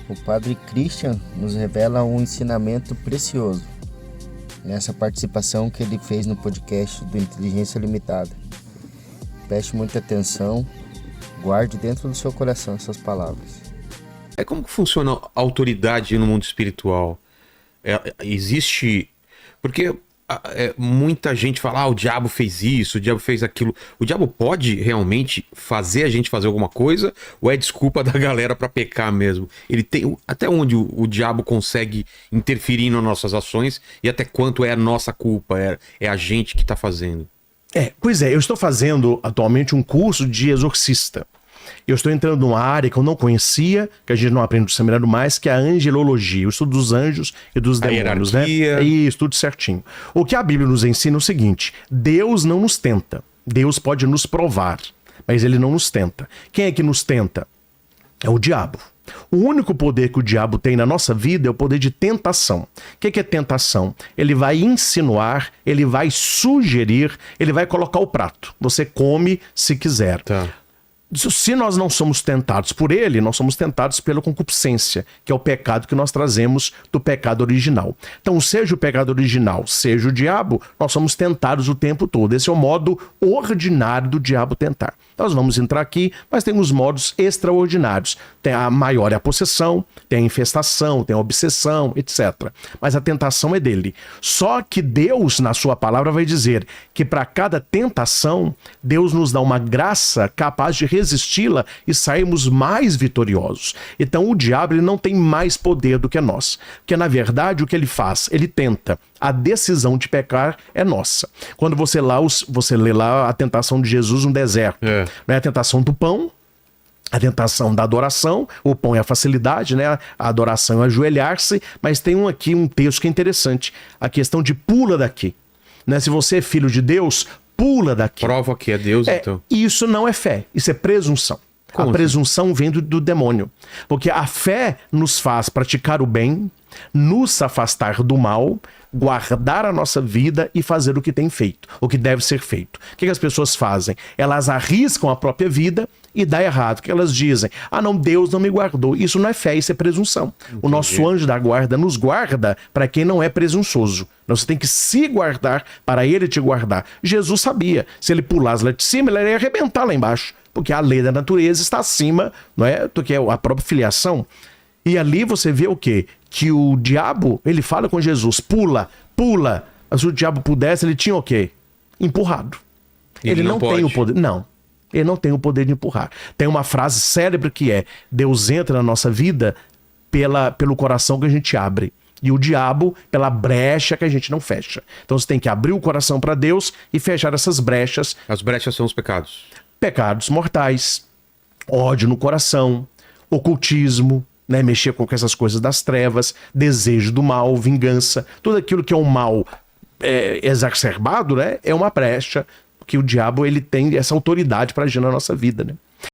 O Padre Christian nos revela um ensinamento precioso nessa participação que ele fez no podcast do Inteligência Limitada. Preste muita atenção, guarde dentro do seu coração essas palavras. Como que funciona a autoridade no mundo espiritual? Existe... Porque muita gente fala, o diabo fez isso, o diabo fez aquilo. O diabo pode realmente fazer a gente fazer alguma coisa? Ou é desculpa da galera para pecar mesmo? Ele tem... Até onde o diabo consegue interferir nas nossas ações e até quanto é a nossa culpa? É a gente que está fazendo? Pois é, eu estou fazendo atualmente um curso de exorcista. Eu estou entrando numa área que eu não conhecia, que a gente não aprende no seminário mais, que é a angelologia, o estudo dos anjos e dos demônios, né? Isso, tudo certinho. O que a Bíblia nos ensina é o seguinte: Deus não nos tenta. Deus pode nos provar, mas ele não nos tenta. Quem é que nos tenta? É o diabo. O único poder que o diabo tem na nossa vida é o poder de tentação. O que é tentação? Ele vai insinuar, ele vai sugerir, ele vai colocar o prato. Você come se quiser. Tá. Se nós não somos tentados por ele, nós somos tentados pela concupiscência, que é o pecado que nós trazemos do pecado original. Então, seja o pecado original, seja o diabo, nós somos tentados o tempo todo. Esse é o modo ordinário do diabo tentar. Nós vamos entrar aqui, mas tem os modos extraordinários. Tem a maior é a possessão, tem a infestação, tem a obsessão, etc. Mas a tentação é dele. Só que Deus, na sua palavra, vai dizer que para cada tentação, Deus nos dá uma graça capaz de resisti-la e sairmos mais vitoriosos. Então o diabo ele não tem mais poder do que nós. Porque na verdade o que ele faz? Ele tenta. A decisão de pecar é nossa. Quando você lê lá a tentação de Jesus no deserto, né? A tentação do pão, a tentação da adoração, o pão é a facilidade, né? A adoração é ajoelhar-se, mas tem um texto que é interessante, a questão de pula daqui. Né? Se você é filho de Deus, pula daqui. Prova que é Deus, então. Isso não é fé, isso é presunção. Como a presunção vem do demônio. Porque a fé nos faz praticar o bem, nos afastar do mal, guardar a nossa vida e fazer o que tem feito, o que deve ser feito. O que as pessoas fazem? Elas arriscam a própria vida e dá errado. O que elas dizem? Não, Deus não me guardou. Isso não é fé, isso é presunção. Entendi. O nosso anjo da guarda nos guarda para quem não é presunçoso. Você tem que se guardar para ele te guardar. Jesus sabia, se ele pulasse lá de cima, ele ia arrebentar lá embaixo. Porque a lei da natureza está acima, não é, do que é a própria filiação. E ali você vê o quê? Que o diabo, ele fala com Jesus, pula. Se o diabo pudesse, ele tinha o quê? Empurrado. Ele não tem o poder. Não, ele não tem o poder de empurrar. Tem uma frase célebre que é: Deus entra na nossa vida pelo coração que a gente abre. E o diabo pela brecha que a gente não fecha. Então você tem que abrir o coração para Deus e fechar essas brechas. As brechas são os pecados. Pecados mortais, ódio no coração, ocultismo, né, mexer com essas coisas das trevas, desejo do mal, vingança, tudo aquilo que é um mal exacerbado, né, é uma brecha que o diabo ele tem essa autoridade para agir na nossa vida, né?